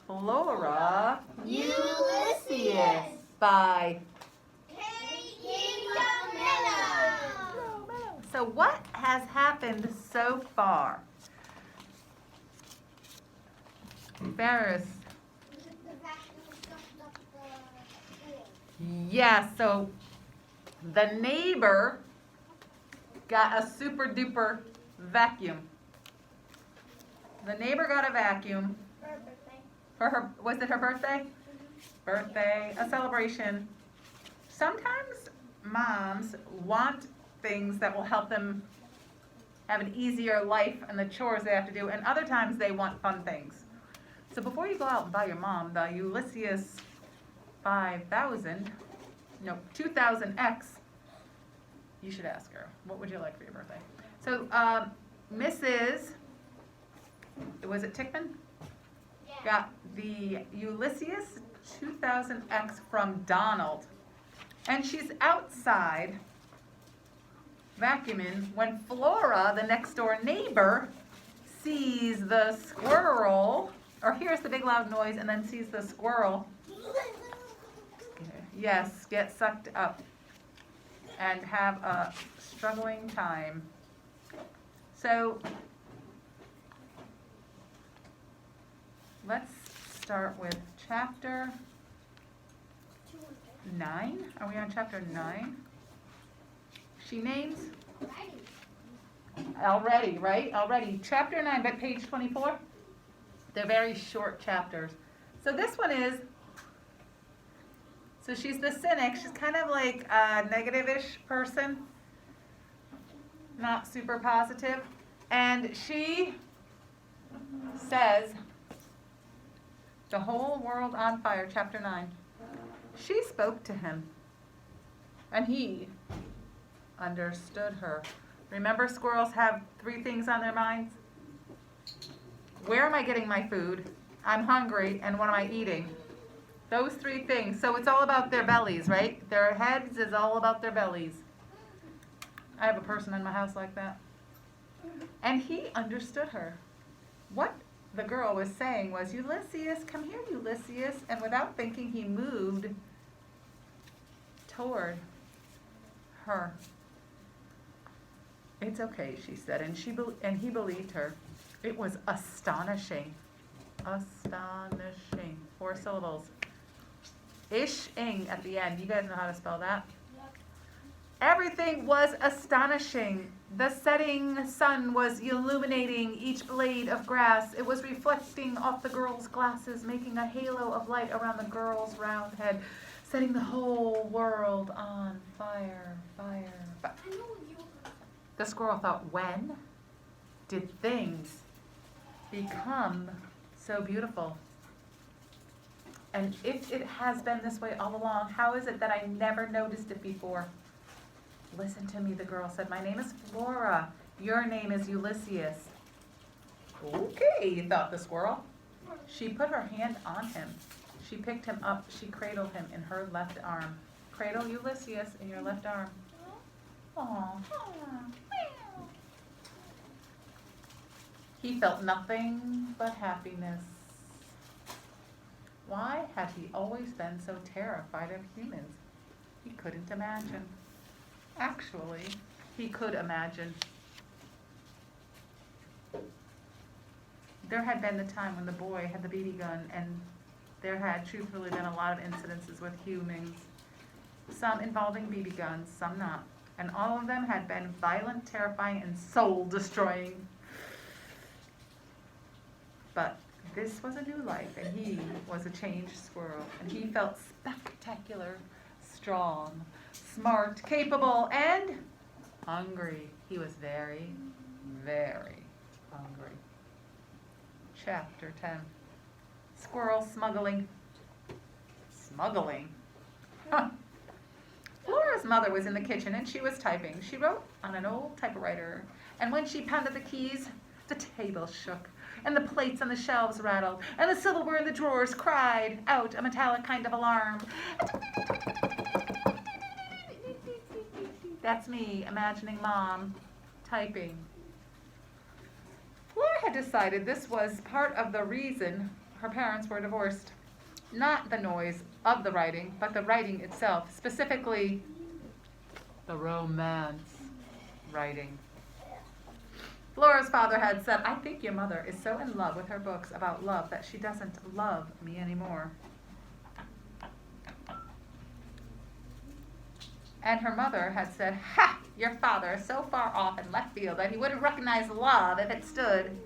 Flora, Ulysses by DiCamillo. So what has happened so far? Ferris. Yes, so the neighbor got a super duper vacuum. The neighbor got a vacuum for her, was it her birthday? Birthday, a celebration. Sometimes moms want things that will help them have an easier life and the chores they have to do, and other times they want fun things. So before you go out and buy your mom the Ulysses 2000X, you should ask her, what would you like for your birthday? So Mrs., was it Tickman? Yeah. Got the Ulysses 2000X from Donald. And she's outside vacuuming when Flora, the next door neighbor, sees the squirrel, or hears the big loud noise and then sees the squirrel, yes, get sucked up and have a struggling time. So let's start with chapter 9. Are we on chapter 9? She names already, right? Already. Chapter 9, but page 24. They're very short chapters. So this one is, so she's the cynic. She's kind of like a negative-ish person, not super positive. And she says, the whole world on fire, chapter 9. She spoke to him, and he understood her. Remember, squirrels have 3 things on their minds? Where am I getting my food? I'm hungry, and what am I eating? Those 3 things. So it's all about their bellies, right? Their heads is all about their bellies. I have a person in my house like that. And he understood her. What the girl was saying was, Ulysses, come here, Ulysses. And without thinking, he moved toward her. It's okay, she said, and he believed her. It was astonishing. Astonishing. 4 syllables. Ish-ing at the end. You guys know how to spell that? Yep. Everything was astonishing. The setting sun was illuminating each blade of grass. It was reflecting off the girl's glasses, making a halo of light around the girl's round head, setting the whole world on fire, fire, fire. The squirrel thought, when did things become so beautiful? And if it has been this way all along, how is it that I never noticed it before? Listen to me, the girl said. My name is Flora. Your name is Ulysses. Okay, thought the squirrel. She put her hand on him. She picked him up. She cradled him in her left arm. Cradle Ulysses in your left arm. Aww. He felt nothing but happiness. Why had he always been so terrified of humans? He couldn't imagine. Actually, he could imagine. There had been the time when the boy had the BB gun, and there had truthfully been a lot of incidences with humans, some involving BB guns, some not. And all of them had been violent, terrifying, and soul-destroying. But this was a new life, and he was a changed squirrel, and he felt spectacular, strong, smart, capable, and hungry. He was very, very hungry. Chapter 10. Squirrel smuggling. Smuggling? Huh. Flora's mother was in the kitchen, and she was typing. She wrote on an old typewriter, and when she pounded the keys, the table shook, and the plates on the shelves rattled, and the silverware in the drawers cried out a metallic kind of alarm. That's me imagining Mom typing. Flora had decided this was part of the reason her parents were divorced. Not the noise of the writing, but the writing itself, specifically the romance writing. Flora's father had said, "I think your mother is so in love with her books about love that she doesn't love me anymore." And her mother had said, "Ha! Your father is so far off in left field that he wouldn't recognize love if it stood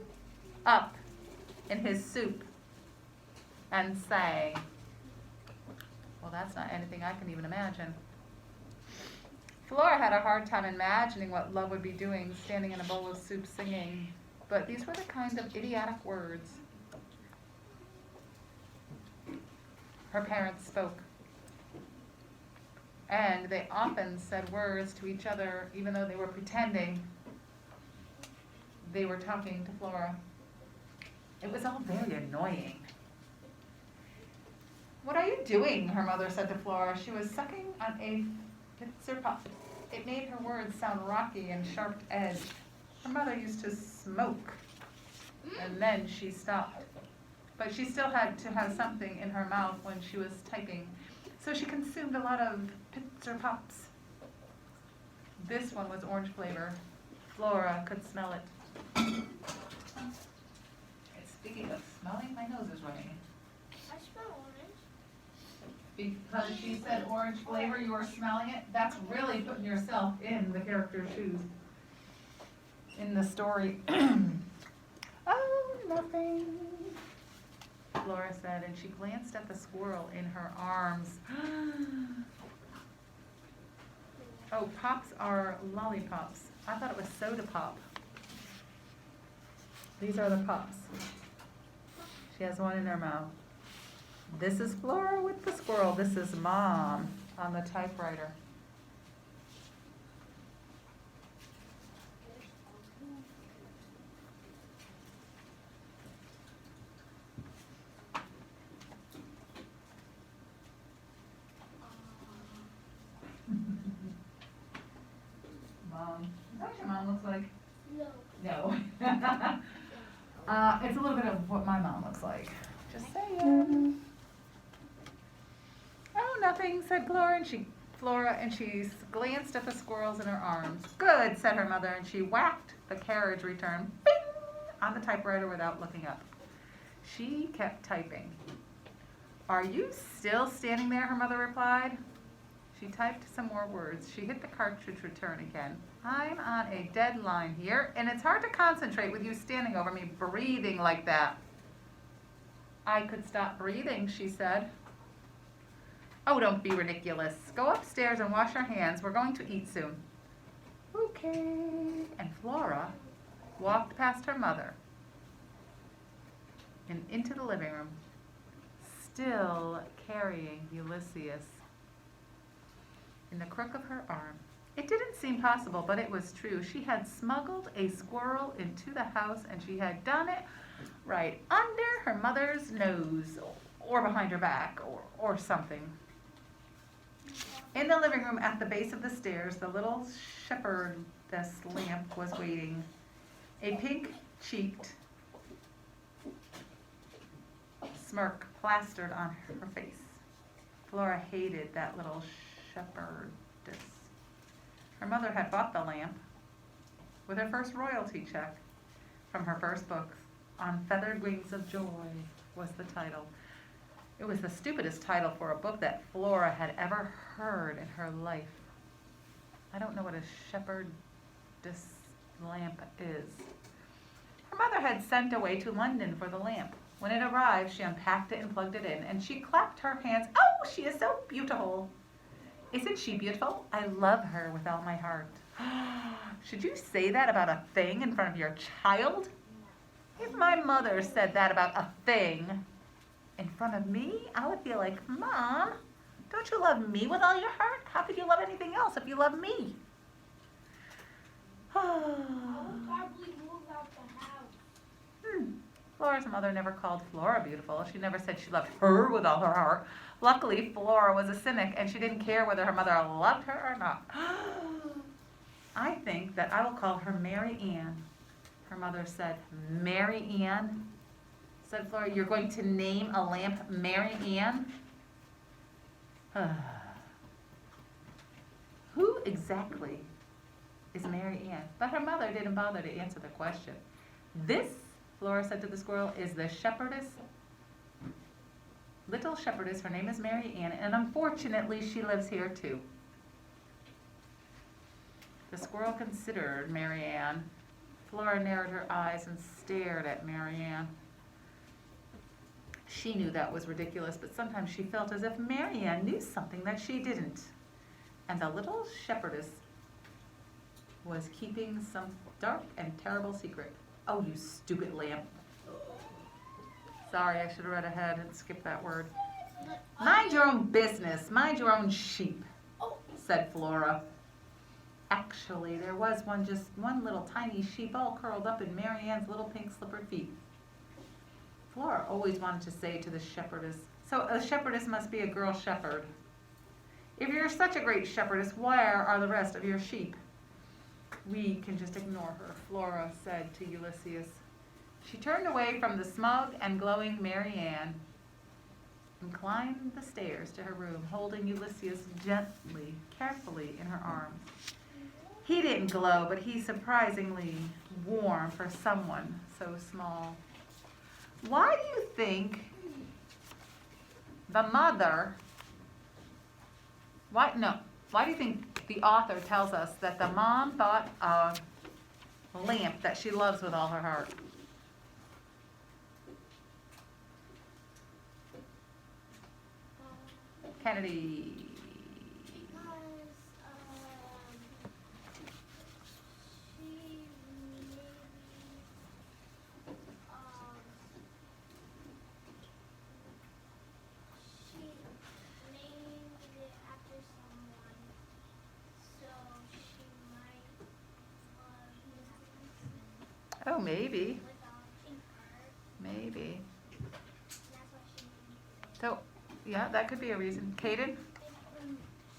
up in his soup and sang." Well, that's not anything I can even imagine. Flora had a hard time imagining what love would be doing, standing in a bowl of soup singing. But these were the kind of idiotic words her parents spoke. And they often said words to each other, even though they were pretending they were talking to Flora. It was all very annoying. "What are you doing?" her mother said to Flora. She was sucking on a pitzer pop. It made her words sound rocky and sharp-edged. Her mother used to smoke, and then she stopped. But she still had to have something in her mouth when she was typing, so she consumed a lot of pitzer pops. This one was orange flavor. Flora could smell it. And speaking of smelling, my nose is running. I smell orange. Because she said orange flavor, you were smelling it? That's really putting yourself in the character's shoes. In the story. "Oh, nothing," Flora said, and she glanced at the squirrel in her arms. Oh, pops are lollipops. I thought it was soda pop. These are the pops. She has one in her mouth. This is Flora with the squirrel. This is Mom on the typewriter. Mom. Is that what your mom looks like? No. No. It's a little bit of what my mom looks like. Just saying. "Oh, nothing," said Flora, and she glanced at the squirrels in her arms. "Good," said her mother, and she whacked the carriage return, bing, on the typewriter without looking up. She kept typing. "Are you still standing there?" her mother replied. She typed some more words. She hit the cartridge return again. "I'm on a deadline here, and it's hard to concentrate with you standing over me, breathing like that." "I could stop breathing," she said. "Oh, don't be ridiculous. Go upstairs and wash your hands. We're going to eat soon." "Okay." And Flora walked past her mother and into the living room, still carrying Ulysses in the crook of her arm. It didn't seem possible, but it was true. She had smuggled a squirrel into the house, and she had done it right under her mother's nose, or behind her back, or something. In the living room at the base of the stairs, the little shepherdess lamp was waiting, a pink-cheeked smirk plastered on her face. Flora hated that little shepherdess. Her mother had bought the lamp with her first royalty check from her first book. "On Feathered Wings of Joy" was the title. It was the stupidest title for a book that Flora had ever heard in her life. I don't know what a shepherdess lamp is. Her mother had sent away to London for the lamp. When it arrived, she unpacked it and plugged it in, and she clapped her hands. "Oh, she is so beautiful." "Isn't she beautiful? I love her with all my heart." Should you say that about a thing in front of your child? If my mother said that about a thing in front of me, I would feel like, "Mom, don't you love me with all your heart? How could you love anything else if you love me?" I would probably move out the house. Flora's mother never called Flora beautiful. She never said she loved her with all her heart. Luckily, Flora was a cynic, and she didn't care whether her mother loved her or not. "I think that I will call her Mary Ann," her mother said. "Mary Ann?" said Flora. You're going to name a lamp Mary Ann? Who exactly is Mary Ann? But her mother didn't bother to answer the question. This, Flora said to the squirrel, is the shepherdess, little shepherdess. Her name is Mary Ann, and unfortunately she lives here too. The squirrel considered Mary Ann. Flora narrowed her eyes and stared at Mary Ann. She knew that was ridiculous, but sometimes she felt as if Mary Ann knew something that she didn't. And the little shepherdess was keeping some dark and terrible secret. Oh, you stupid lamp. Sorry, I should have read ahead and skipped that word. Mind your own business. Mind your own sheep, said Flora. Actually, there was just one little tiny sheep all curled up in Mary Ann's little pink slippered feet. Flora always wanted to say to the shepherdess, so a shepherdess must be a girl shepherd. If you're such a great shepherdess, where are the rest of your sheep? We can just ignore her, Flora said to Ulysses. She turned away from the smug and glowing Mary Ann and climbed the stairs to her room, holding Ulysses gently, carefully in her arms. He didn't glow, but he's surprisingly warm for someone so small. Why do you think the mother, why do you think the author tells us that the mom bought a lamp that she loves with all her heart? Kennedy. Oh, maybe. Maybe. So, yeah, that could be a reason. Kaden?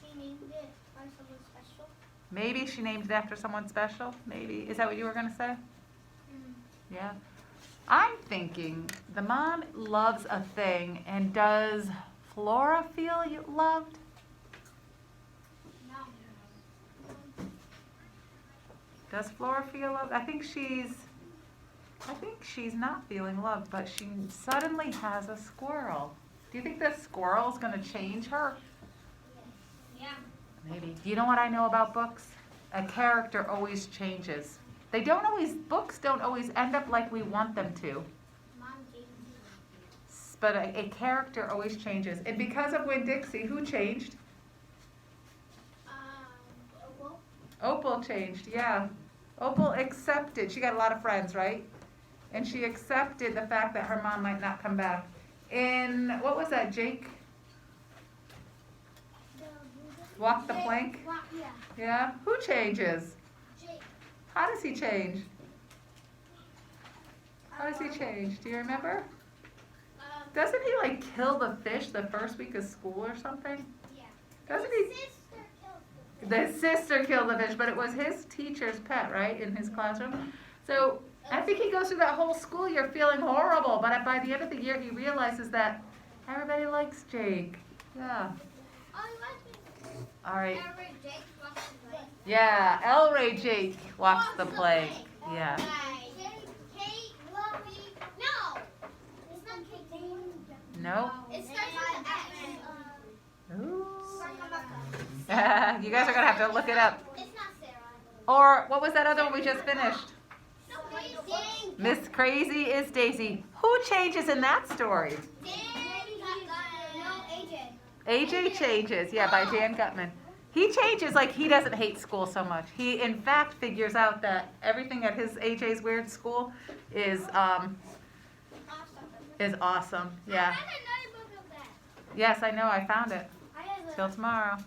She named it by someone special. Maybe she named it after someone special? Maybe. Is that what you were going to say? Yeah. I'm thinking the mom loves a thing, and does Flora feel loved? No. Does Flora feel loved? I think she's not feeling loved, but she suddenly has a squirrel. Do you think the squirrel's going to change her? Yeah. Maybe. Do you know what I know about books? A character always changes. Books don't always end up like we want them to. Mom gave me. But a character always changes. And because of Winn-Dixie, who changed? Opal. Opal changed, yeah. Opal accepted. She got a lot of friends, right? And she accepted the fact that her mom might not come back. In, what was that, Jake? Walk the plank? Yeah. Yeah? Who changes? Jake. How does he change? How does he change? Do you remember? Doesn't he like kill the fish the first week of school or something? Yeah. Doesn't His he? sister killed The sister killed the fish, but it was his teacher's pet, right, in his classroom. So I think he goes through that whole school year feeling horrible, but by the end of the year he realizes that everybody likes Jake. Yeah. Oh, he likes me. All right. Every Jake walks the plank. Yeah, El Ray Jake walks the plank. Yeah. Kate, Lovey. No. It's not Kate. No? It starts with an X. Ooh. Sarah. You guys are going to have to look it up. It's not Sarah. Or what was that other one we just finished? No, Daisy. Miss Crazy is Daisy. Who changes in that story? No, AJ changes, yeah, by Dan Gutman. He changes like he doesn't hate school so much. He, in fact, figures out that everything at his AJ's weird school is awesome. Yeah. I read another book of that. Yes, I know. I found it. I have Till tomorrow.